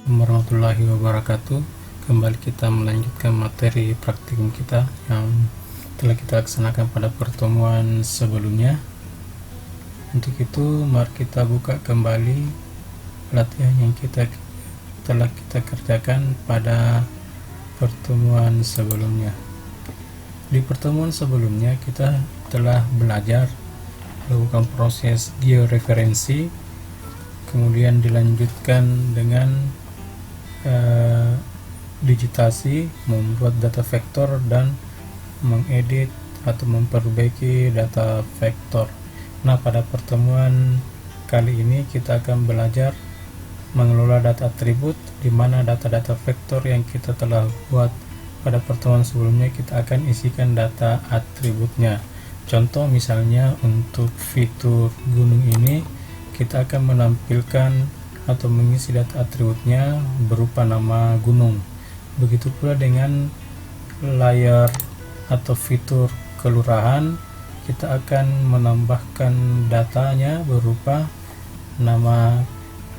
Assalamualaikum warahmatullahi wabarakatuh. Kembali kita melanjutkan materi praktikum kita yang telah kita laksanakan pada pertemuan sebelumnya. Untuk itu mari kita buka kembali latihan yang telah kita kerjakan pada pertemuan sebelumnya. Di pertemuan sebelumnya kita telah belajar melakukan proses georeferensi, kemudian dilanjutkan dengan digitasi, membuat data vektor dan mengedit atau memperbaiki data vektor. Nah, pada pertemuan kali ini kita akan belajar mengelola data atribut, di mana data-data vektor yang kita telah buat pada pertemuan sebelumnya kita akan isikan data atributnya. Contoh misalnya untuk fitur gunung ini kita akan menampilkan atau mengisi data atributnya berupa nama gunung. Begitu pula dengan layar atau fitur kelurahan, kita akan menambahkan datanya berupa nama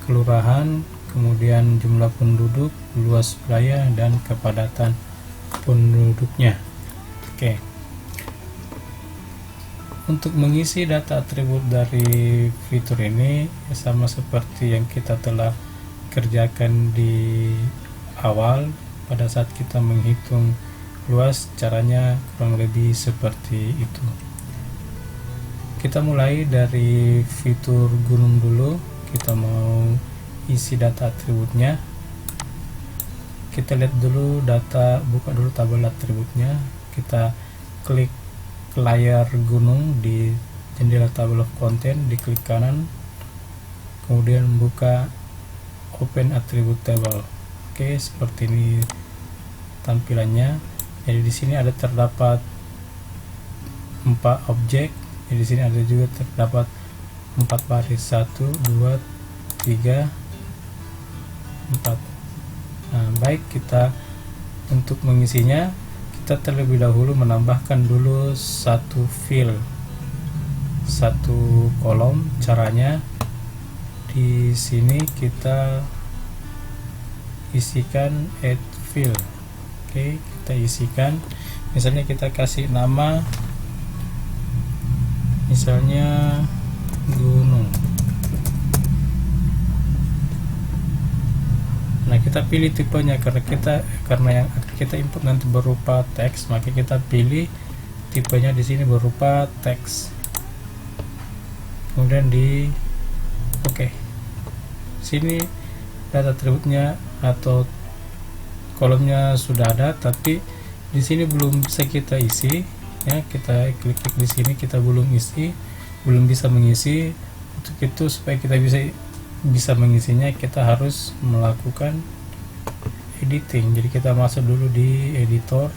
kelurahan, kemudian jumlah penduduk, luas wilayah, dan kepadatan penduduknya. Oke. Untuk mengisi data atribut dari fitur ini sama seperti yang kita telah kerjakan di awal pada saat kita menghitung luas, caranya kurang lebih seperti itu. Kita mulai dari fitur gunung dulu. Kita mau isi data atributnya. Kita lihat dulu data, buka dulu tabel atributnya. Kita klik layar gunung di jendela table of content, diklik kanan, kemudian buka open attribute table. Oke, seperti ini tampilannya. Jadi di sini ada terdapat 4 objek. Jadi di sini ada juga terdapat 4 baris, 1 2 3 4. Nah, baik, kita untuk mengisinya kita terlebih dahulu menambahkan dulu satu field, satu kolom. Caranya di sini kita isikan add field. Oke, kita isikan. Misalnya kita kasih nama, misalnya gunung. Nah, kita pilih tipenya karena yang akan kita input nanti berupa teks, maka kita pilih tipenya di sini berupa teks. Kemudian di oke. Sini data atributnya atau kolomnya sudah ada, tapi di sini belum bisa kita isi ya. Kita klik di sini, kita belum bisa mengisi. Untuk itu supaya kita bisa mengisinya, kita harus melakukan editing. Jadi kita masuk dulu di editor,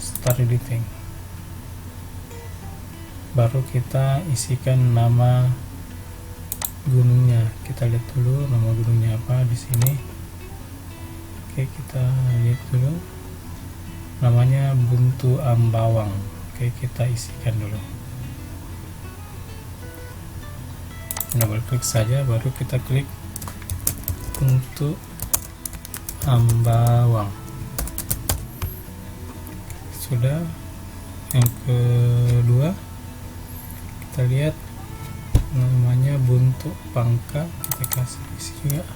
start editing, baru kita isikan nama gunungnya. Kita lihat dulu nama gunungnya apa di sini. Oke, kita lihat dulu namanya Buntu Ambawang. Oke, kita isikan dulu. Double klik saja, baru kita klik untuk Ambawang. Sudah. Yang kedua kita lihat namanya Buntu Pangka, kita kasih isi juga.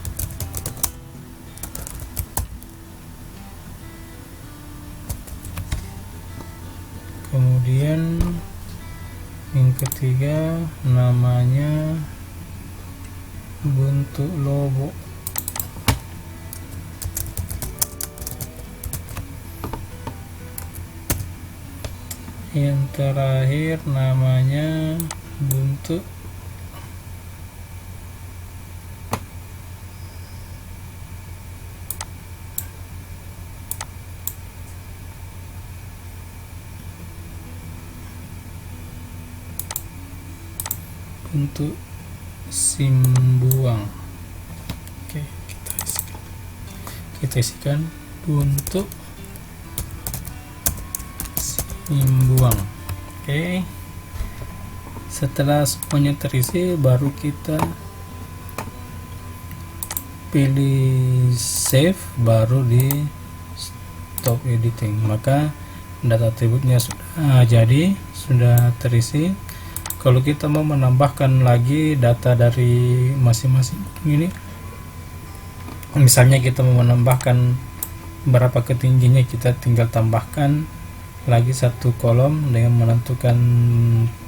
Kemudian yang ketiga namanya Buntu Lobo. Yang terakhir namanya Buntu Simbuang. Oke, kita isikan Buntu Simbuang. Oke, setelah semuanya terisi, baru kita pilih save, baru di stop editing, maka data atributnya sudah jadi, sudah terisi. Kalau kita mau menambahkan lagi data dari masing-masing ini, misalnya kita mau menambahkan berapa ketingginya, kita tinggal tambahkan lagi satu kolom dengan menentukan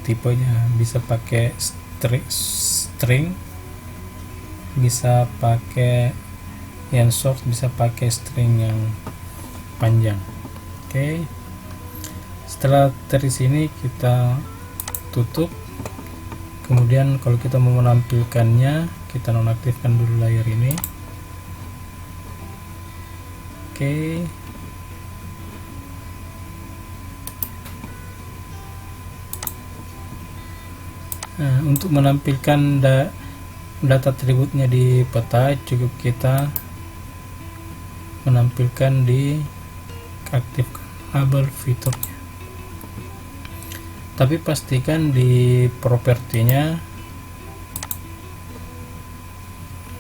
tipenya. Bisa pakai string, bisa pakai yang short, bisa pakai string yang panjang. Oke, setelah terisi ini kita tutup. Kemudian kalau kita mau menampilkannya, kita nonaktifkan dulu layar ini. Oke, nah, untuk menampilkan data atributnya di peta, cukup kita menampilkan di aktifkan label fiturnya. Tapi pastikan di propertinya,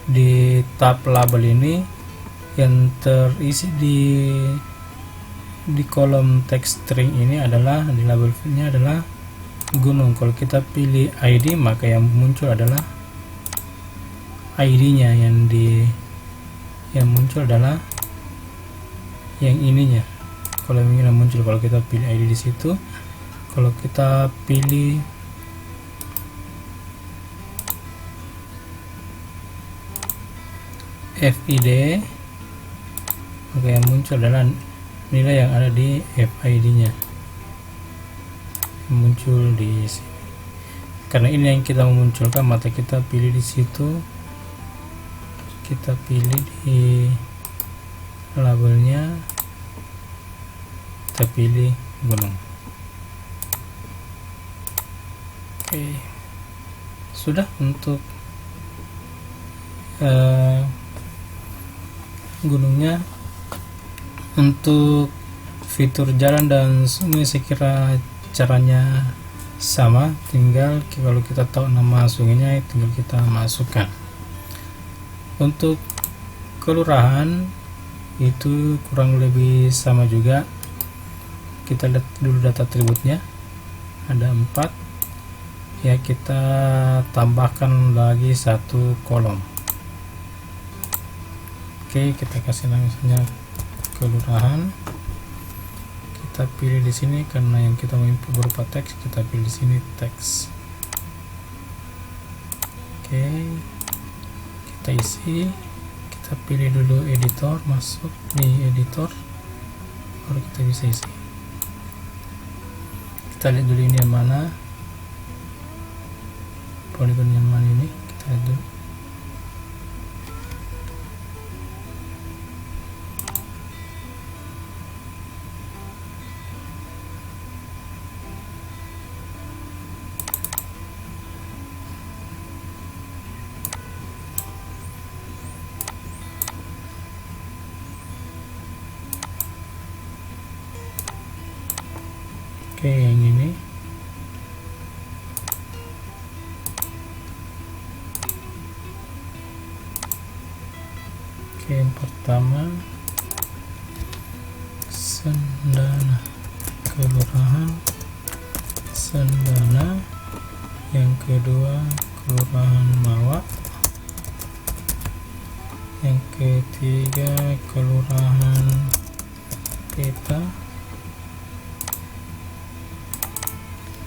di tab label ini, yang terisi di kolom text string ini adalah, di label fieldnya adalah gunung. Kalau kita pilih ID, maka yang muncul adalah ID-nya, yang muncul adalah yang ininya. Kalau ini yang muncul, kalau kita pilih ID di situ, kalau kita pilih FID, maka yang muncul adalah nilai yang ada di FID-nya, muncul di sini. Karena ini yang kita memunculkan, maka kita pilih di situ, kita pilih di labelnya, kita pilih gunung. Oke, sudah untuk gunungnya. Untuk fitur jalan dan sungai saya kira caranya sama, tinggal kalau kita tahu nama sungainya tinggal kita masukkan. Untuk kelurahan itu kurang lebih sama juga. Kita lihat dulu data atributnya, ada 4 ya, kita tambahkan lagi satu kolom. Oke, kita kasih namanya kelurahan. Kita pilih di sini, karena yang kita mau input berupa teks, kita pilih di sini teks. Oke, kita isi, kita pilih dulu editor, masuk di editor, baru kita bisa isi. Kita lihat dulu ini yang mana, polygon yang mana ini, kita lihat dulu. Oke, yang ini. Oke, yang pertama Sendana, kelurahan Sendana. Yang kedua kelurahan Mawa. Yang ketiga kelurahan Peta.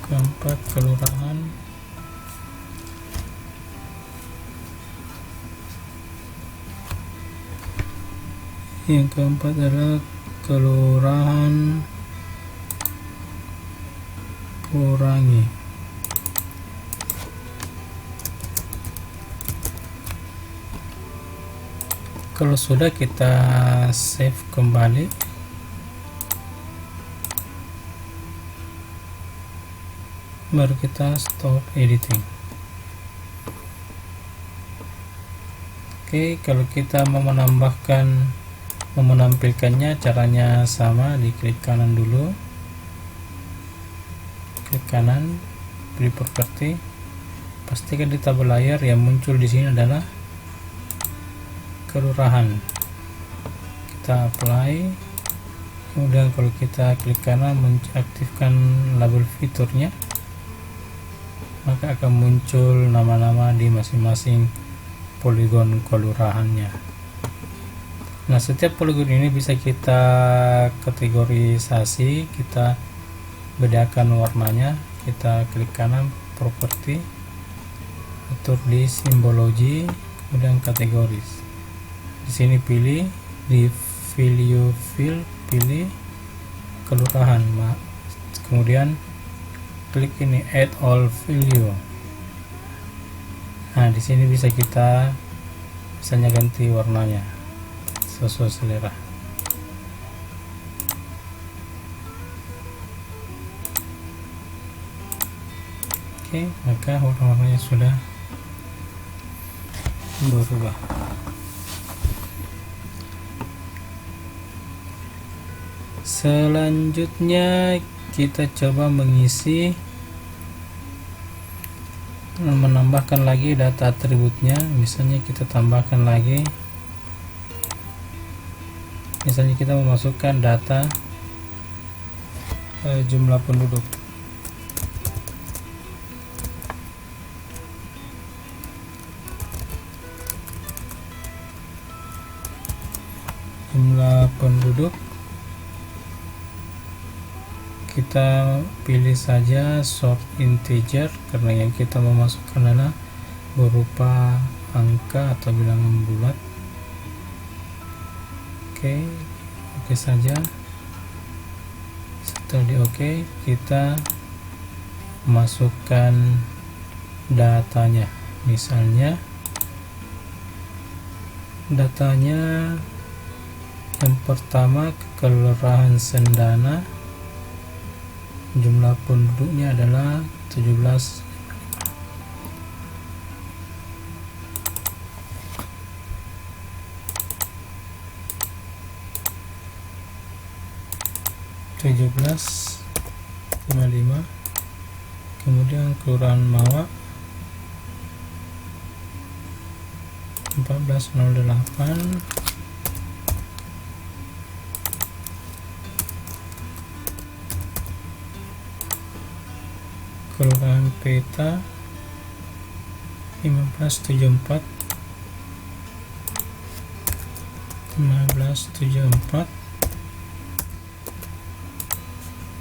Keempat kelurahan yang keempat adalah kelurahan Kurangi. Kalau sudah, kita save kembali. Baru kita stop editing. Oke, kalau kita mau menampilkannya, caranya sama. Di klik kanan dulu, klik kanan, pilih properti, pastikan di tabel layar yang muncul di sini adalah kelurahan. Kita apply, kemudian kalau kita klik kanan mengaktifkan label fiturnya, maka akan muncul nama-nama di masing-masing poligon kelurahannya. Nah, setiap poligon ini bisa kita kategorisasi, kita bedakan warnanya. Kita klik kanan properti, atur di simbologi, kemudian kategoris. Di sini pilih di value field, pilih kelurahan, kemudian klik ini add all value. Nah, di sini bisa kita misalnya ganti warnanya sesuai selera. Oke, maka warna-warnanya sudah berubah. Selanjutnya kita coba menambahkan lagi data atributnya. Misalnya kita tambahkan lagi, misalnya kita memasukkan data jumlah penduduk. Jumlah penduduk kita pilih saja sort integer, karena yang kita memasukkan adalah berupa angka atau bilangan bulat. Oke saja. Setelah di oke, kita masukkan datanya. Misalnya datanya yang pertama kelurahan Sendana, jumlah penduduknya adalah 17. Kemudian kelurahan Mawa 1408, kelurahan Peta 1574,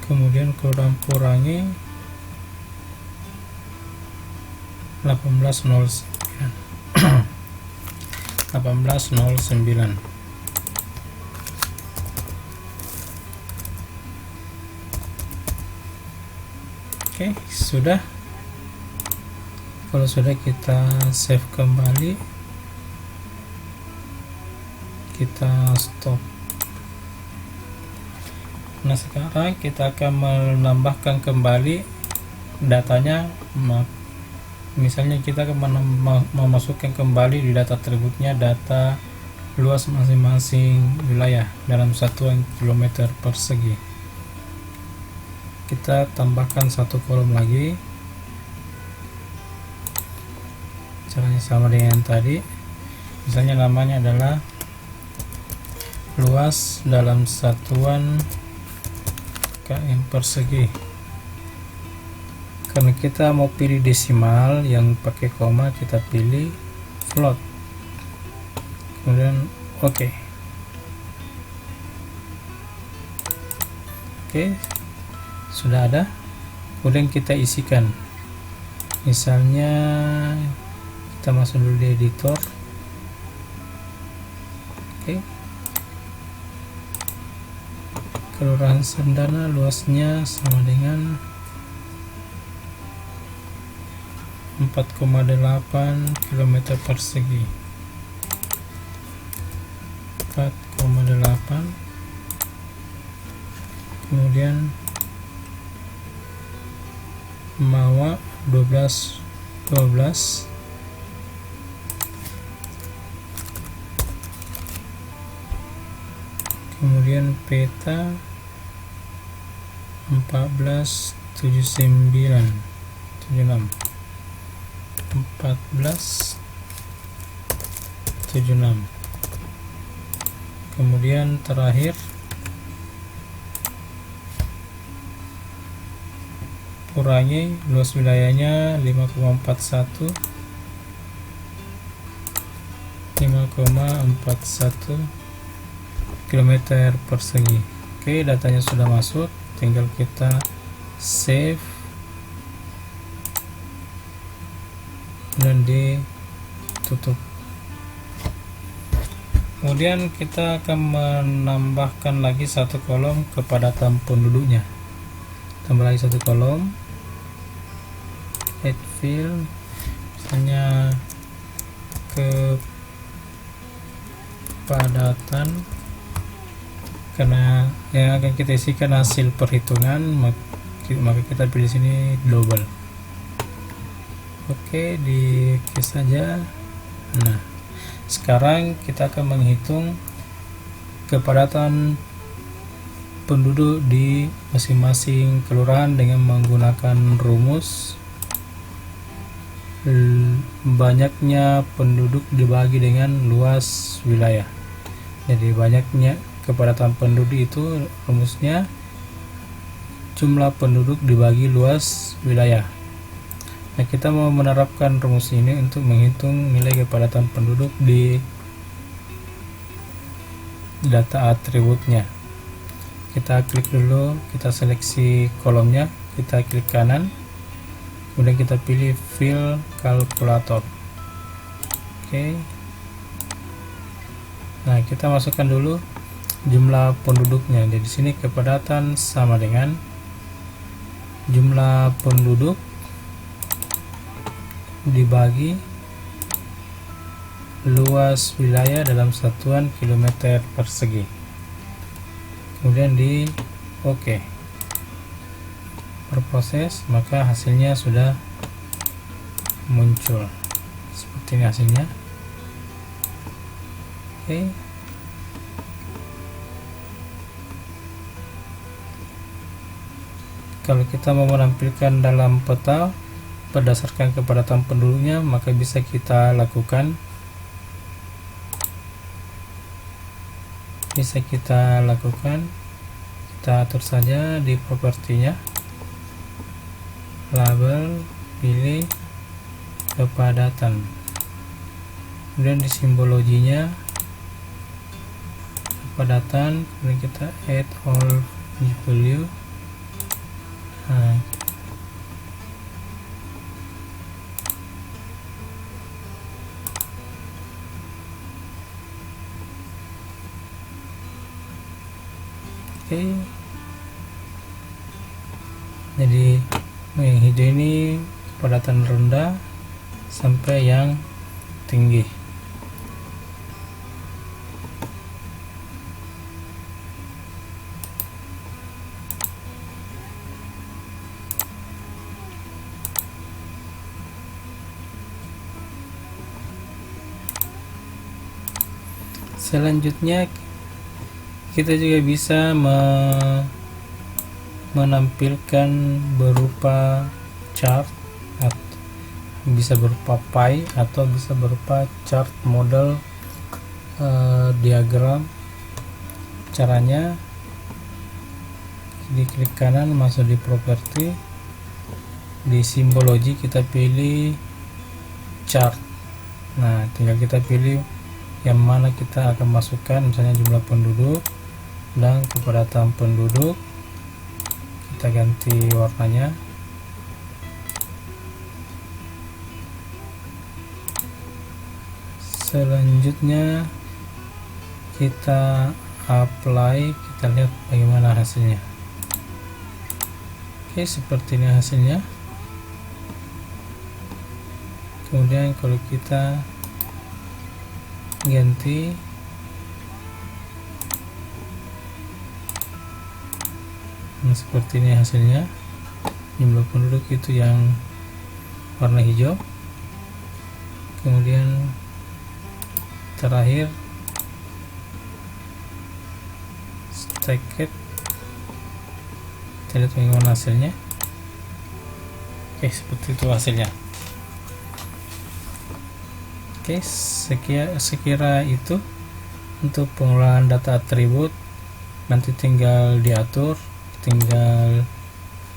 kemudian kelurahan Purangi 1809. Oke, sudah. Kalau sudah, kita save kembali, kita stop. Nah, sekarang kita akan menambahkan kembali datanya. Misalnya kita akan memasukkan kembali di data atributnya data luas masing-masing wilayah dalam satuan kilometer persegi. Kita tambahkan satu kolom lagi, caranya sama dengan tadi. Misalnya namanya adalah luas dalam satuan km persegi. Karena kita mau pilih desimal yang pakai koma, kita pilih float, kemudian oke. Sudah ada. Kemudian kita isikan, misalnya kita masuk dulu di editor. Kelurahan Sendana luasnya sama dengan 4,8 km persegi. 4,8. Kemudian Mawa 12. Kemudian Peta 1476. 1476. kemudian terakhir kurangi luas wilayahnya 5,41 km persegi. Oke, datanya sudah masuk, tinggal kita save dan ditutup. Kemudian kita akan menambahkan lagi satu kolom kepadatan penduduknya. Tambah lagi satu kolom, add field, misalnya kepadatan, karena yang akan kita isikan hasil perhitungan, maka kita pilih sini global. Oke, di case saja. Nah, sekarang kita akan menghitung kepadatan penduduk di masing-masing kelurahan dengan menggunakan rumus banyaknya penduduk dibagi dengan luas wilayah. Jadi banyaknya kepadatan penduduk itu rumusnya jumlah penduduk dibagi luas wilayah. Nah, kita mau menerapkan rumus ini untuk menghitung nilai kepadatan penduduk di data atributnya. Kita klik dulu, kita seleksi kolomnya, kita klik kanan, kemudian kita pilih fill calculator. Oke. Nah, kita masukkan dulu jumlah penduduknya. Jadi di sini kepadatan sama dengan jumlah penduduk dibagi luas wilayah dalam satuan kilometer persegi. Kemudian di OK, berproses, maka hasilnya sudah muncul seperti ini hasilnya. Oke. Kalau kita mau menampilkan dalam peta berdasarkan kepadatan penduduknya, maka bisa kita lakukan. Kita atur saja di propertinya, label, pilih kepadatan, kemudian di simbologinya kepadatan, kemudian kita add all value. Nah, oke. Jadi yang hijau ini kepadatan rendah sampai yang tinggi. Selanjutnya kita juga bisa menampilkan berupa chart, bisa berupa pie atau bisa berupa chart model diagram. Caranya di klik kanan, masuk di properti, di simbologi kita pilih chart. Nah, tinggal kita pilih yang mana kita akan masukkan, misalnya jumlah penduduk dan kepadatan penduduk. Kita ganti warnanya. Selanjutnya kita apply, kita lihat bagaimana hasilnya. Oke, seperti ini hasilnya. Kemudian kalau kita ganti seperti ini hasilnya, jumlah penduduk itu yang warna hijau, kemudian terakhir stacked, kita lihat bagaimana hasilnya. Oke, seperti itu hasilnya. Oke, sekira itu untuk pengolahan data atribut nanti tinggal diatur, tinggal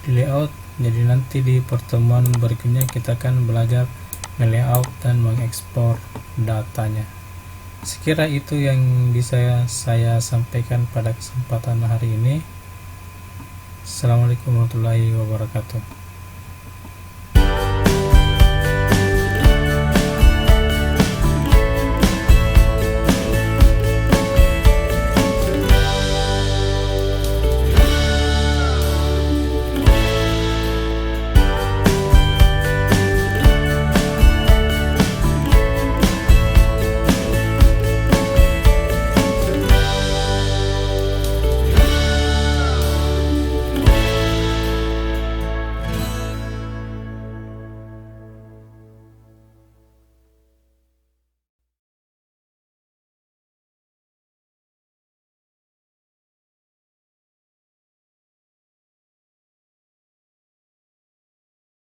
di layout. Jadi nanti di pertemuan berikutnya kita akan belajar melayout dan mengekspor datanya. Sekira itu yang bisa saya sampaikan pada kesempatan hari ini. Assalamualaikum warahmatullahi wabarakatuh.